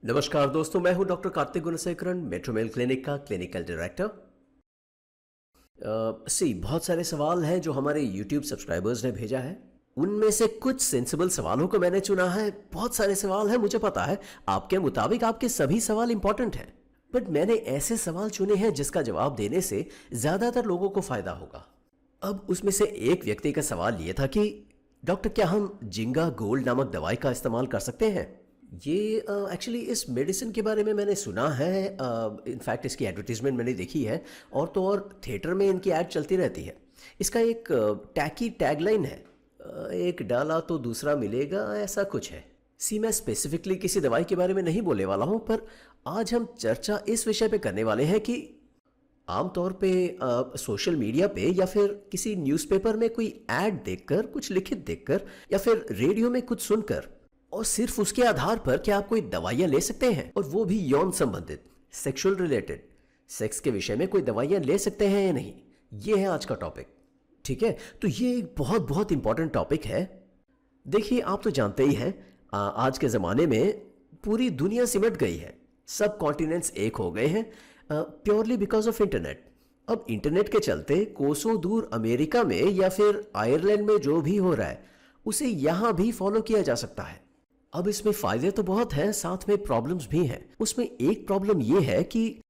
नमस्कार दोस्तों, मैं हूं डॉक्टर कार्तिक गुणसेकरन, मेट्रोमेल क्लिनिक का क्लिनिकल डायरेक्टर। बहुत सारे सवाल हैं जो हमारे यूट्यूब सब्सक्राइबर्स ने भेजा है। उनमें से कुछ सेंसिबल सवालों को मैंने चुना है। बहुत सारे सवाल हैं, मुझे पता है आपके मुताबिक आपके सभी सवाल इंपॉर्टेंट हैं, बट मैंने ऐसे सवाल चुने हैं जिसका जवाब देने से ज़्यादातर लोगों को फ़ायदा होगा। अब उसमें से एक व्यक्ति का सवाल ये था कि डॉक्टर, क्या हम जिंगा गोल्ड नामक दवाई का इस्तेमाल कर सकते हैं? ये एक्चुअली इस मेडिसिन के बारे में मैंने सुना है। इनफैक्ट इसकी एडवर्टीजमेंट मैंने देखी है, और तो और थिएटर में इनकी ऐड चलती रहती है। इसका एक टैकी टैगलाइन है, एक डाला तो दूसरा मिलेगा, ऐसा कुछ है। मैं स्पेसिफिकली किसी दवाई के बारे में नहीं बोलने वाला हूँ, पर आज हम चर्चा इस विषय पे करने वाले हैं कि आमतौर पे सोशल मीडिया पे या फिर किसी न्यूज़पेपर में कोई ऐड देखकर, कुछ लिखित देखकर, या फिर रेडियो में कुछ सुनकर, और सिर्फ उसके आधार पर क्या आप कोई दवाइयाँ ले सकते हैं, और वो भी यौन संबंधित, सेक्सुअल रिलेटेड, सेक्स के विषय में कोई दवाइयाँ ले सकते हैं या नहीं। ये है आज का टॉपिक। ठीक है, तो ये एक बहुत बहुत इंपॉर्टेंट टॉपिक है। देखिए, आप तो जानते ही हैं, आज के ज़माने में पूरी दुनिया सिमट गई है। सब कॉन्टिनेंट्स एक हो गए हैं, प्योरली बिकॉज ऑफ इंटरनेट। अब इंटरनेट के चलते कोसों दूर अमेरिका में या फिर आयरलैंड में जो भी हो रहा है उसे यहाँ भी फॉलो किया जा सकता है। अब इसमें फायदे तो बहुत हैं, साथ में प्रॉब्लम्स भी हैं। उसमें एक प्रॉब्लम यह है कि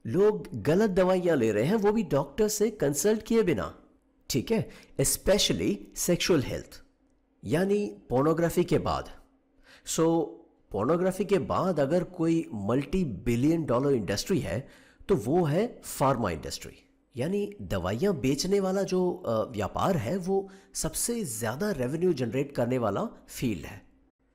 लोग गलत दवाइयाँ ले रहे हैं, वो भी डॉक्टर से कंसल्ट किए बिना। ठीक है, स्पेशली सेक्सुअल हेल्थ, यानी पोर्नोग्राफी के बाद। पोर्नोग्राफी के बाद अगर कोई मल्टी बिलियन डॉलर इंडस्ट्री है तो वो है फार्मा इंडस्ट्री, यानी दवाइयाँ बेचने वाला जो व्यापार है, वो सबसे ज़्यादा रेवेन्यू जनरेट करने वाला फील्ड है।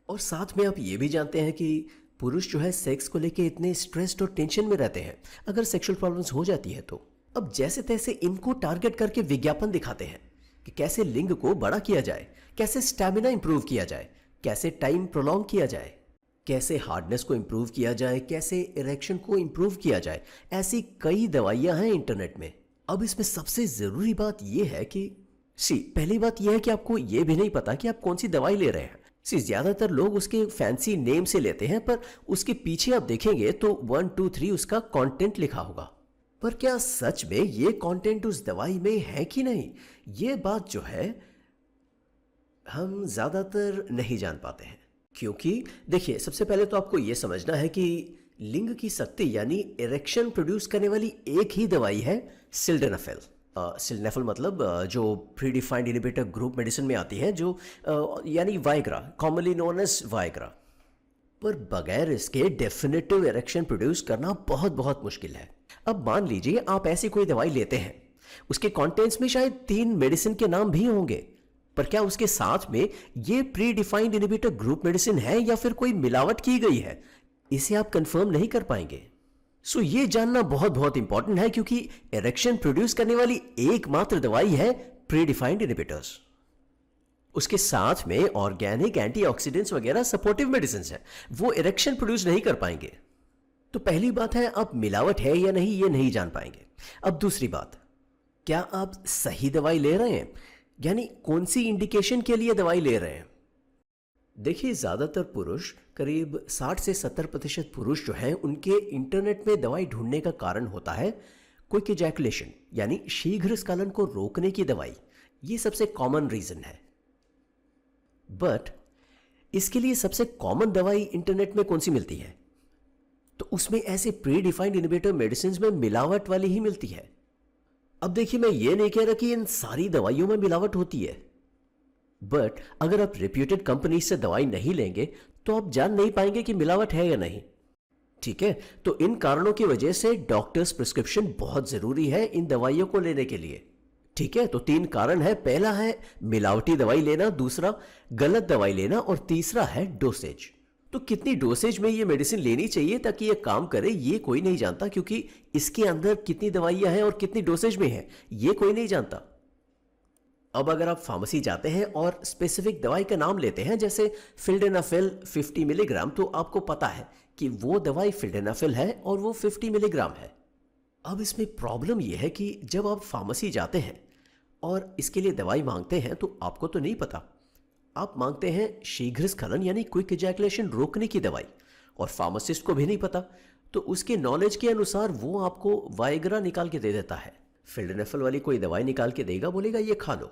और साथ में आप ये भी जानते हैं कि पुरुष जो है सेक्स को लेके इतने स्ट्रेस्ड और टेंशन में रहते हैं, अगर सेक्सुअल प्रॉब्लम्स हो जाती है तो अब जैसे तैसे इनको टारगेट करके विज्ञापन दिखाते हैं कि कैसे लिंग को बड़ा किया जाए, कैसे स्टैमिना इंप्रूव किया जाए, कैसे टाइम प्रोलॉन्ग किया जाए, कैसे हार्डनेस को इंप्रूव किया जाए, कैसे इरेक्शन को इंप्रूव किया जाए। ऐसी कई दवाइयां हैं इंटरनेट में। अब इसमें सबसे ज़रूरी बात यह है कि पहली बात यह है कि आपको यह भी नहीं पता कि आप कौन सी दवाई ले रहे हैं। ज़्यादातर लोग उसके फैंसी नेम से लेते हैं, पर उसके पीछे आप देखेंगे तो 1 2 3 उसका कंटेंट लिखा होगा। पर क्या सच में ये कंटेंट उस दवाई में है कि नहीं, ये बात जो है हम ज़्यादातर नहीं जान पाते हैं। क्योंकि देखिए, सबसे पहले तो आपको ये समझना है कि लिंग की शक्ति यानी इरेक्शन प्रोड्यूस करने वाली एक ही दवाई है, सिल्डेनाफिल। सिल्डेनाफिल मतलब जो pre defined inhibitor group medicine में आती है, जो यानी Viagra, commonly known as Viagra. पर बगैर इसके डेफिनेटिव इरेक्शन प्रोड्यूस करना बहुत बहुत मुश्किल है। अब मान लीजिए आप ऐसी कोई दवाई लेते हैं, उसके कंटेंट्स में शायद 3 मेडिसिन के नाम भी होंगे, पर क्या उसके साथ में ये pre defined inhibitor group medicine है या फिर कोई मिलावट की गई है, इसे आप कंफर्म नहीं कर पाएंगे। ये जानना बहुत बहुत इंपॉर्टेंट है, क्योंकि इरेक्शन प्रोड्यूस करने वाली एकमात्र दवाई है प्री डिफाइंड इनहिबिटर्स। उसके साथ में ऑर्गेनिक एंटीऑक्सीडेंट्स वगैरह सपोर्टिव मेडिसिन हैं, वो इरेक्शन प्रोड्यूस नहीं कर पाएंगे। तो पहली बात है, आप मिलावट है या नहीं ये नहीं जान पाएंगे। अब दूसरी बात, क्या आप सही दवाई ले रहे हैं, यानी कौन सी इंडिकेशन के लिए दवाई ले रहे हैं। देखिए, ज़्यादातर पुरुष, करीब 60 से 70% पुरुष जो हैं, उनके इंटरनेट में दवाई ढूंढने का कारण होता है क्विक इजैकुलेशन, यानी शीघ्र स्खलन को रोकने की दवाई। ये सबसे कॉमन रीज़न है। बट इसके लिए सबसे कॉमन दवाई इंटरनेट में कौन सी मिलती है, तो उसमें ऐसे प्री डिफाइंड इनहिबिटर मेडिसिन में मिलावट वाली ही मिलती है। अब देखिए, मैं ये नहीं कह रहा कि इन सारी दवाइयों में मिलावट होती है, बट अगर आप रेप्यूटेड कंपनी से दवाई नहीं लेंगे तो आप जान नहीं पाएंगे कि मिलावट है या नहीं। ठीक है, तो इन कारणों की वजह से डॉक्टर्स प्रिस्क्रिप्शन बहुत जरूरी है इन दवाइयों को लेने के लिए। ठीक है, तो 3 कारण है। पहला है मिलावटी दवाई लेना, दूसरा गलत दवाई लेना, और तीसरा है डोसेज। तो कितनी डोसेज में ये मेडिसिन लेनी चाहिए ताकि ये काम करे, ये कोई नहीं जानता, क्योंकि इसके अंदर कितनी दवाइयां हैं और कितनी डोसेज में है ये कोई नहीं जानता। अब अगर आप फार्मेसी जाते हैं और स्पेसिफिक दवाई का नाम लेते हैं, जैसे फिल्डेनाफिल 50 मिलीग्राम, तो आपको पता है कि वो दवाई फिल्डेनाफिल है और वो 50 मिलीग्राम है। अब इसमें प्रॉब्लम यह है कि जब आप फार्मेसी जाते हैं और इसके लिए दवाई मांगते हैं तो आपको तो नहीं पता, आप मांगते हैं शीघ्र स्खलन यानी क्विक इजैकुलेशन रोकने की दवाई, और फार्मासिस्ट को भी नहीं पता, तो उसके नॉलेज के अनुसार वो आपको वाइग्रा निकाल के दे देता है। फिल्डेनाफिल वाली कोई दवाई निकाल के देगा, बोलेगा ये खा लो।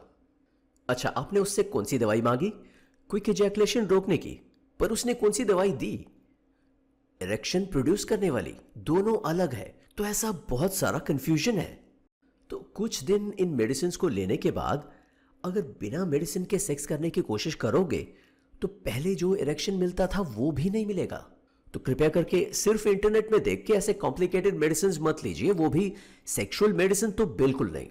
अच्छा, आपने उससे कौन सी दवाई मांगी? क्विक इजैकुलेशन रोकने की, पर उसने कौन सी दवाई दी? इरेक्शन प्रोड्यूस करने वाली। दोनों अलग है। तो ऐसा बहुत सारा कंफ्यूजन है। तो कुछ दिन इन मेडिसिन को लेने के बाद अगर बिना मेडिसिन के सेक्स करने की कोशिश करोगे तो पहले जो इरेक्शन मिलता था वो भी नहीं मिलेगा। तो कृपया करके सिर्फ इंटरनेट में देख के ऐसे कॉम्प्लिकेटेड मेडिसिन मत लीजिए, वो भी सेक्सुअल मेडिसिन तो बिल्कुल नहीं।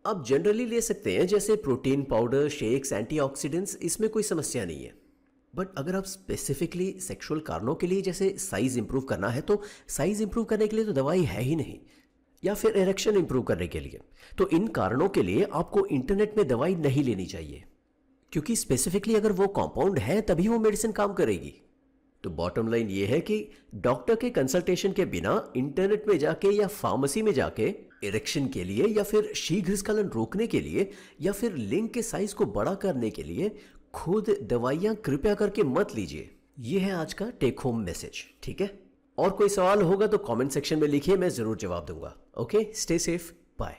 आप जनरली ले सकते हैं, जैसे प्रोटीन पाउडर, शेक्स, एंटीऑक्सीडेंट्स, इसमें कोई समस्या नहीं है। बट अगर आप स्पेसिफिकली सेक्सुअल कारणों के लिए जैसे साइज इंप्रूव करना है, तो साइज इंप्रूव करने के लिए तो दवाई है ही नहीं, या फिर इरेक्शन इंप्रूव करने के लिए, तो इन कारणों के लिए आपको इंटरनेट में दवाई नहीं लेनी चाहिए, क्योंकि स्पेसिफिकली अगर वो कंपाउंड है तभी वो मेडिसिन काम करेगी। तो बॉटम लाइन ये है कि डॉक्टर के कंसल्टेशन के बिना इंटरनेट में जाके या फार्मेसी में जाके इरेक्शन के लिए या फिर शीघ्रस्खलन रोकने के लिए या फिर लिंग के साइज को बड़ा करने के लिए खुद दवाइयां कृपया करके मत लीजिए। ये है आज का टेक होम मैसेज, ठीक है? और कोई सवाल होगा तो कमेंट सेक्शन में लिखिए, मैं जरूर जवाब दूंगा। Okay, stay safe, bye.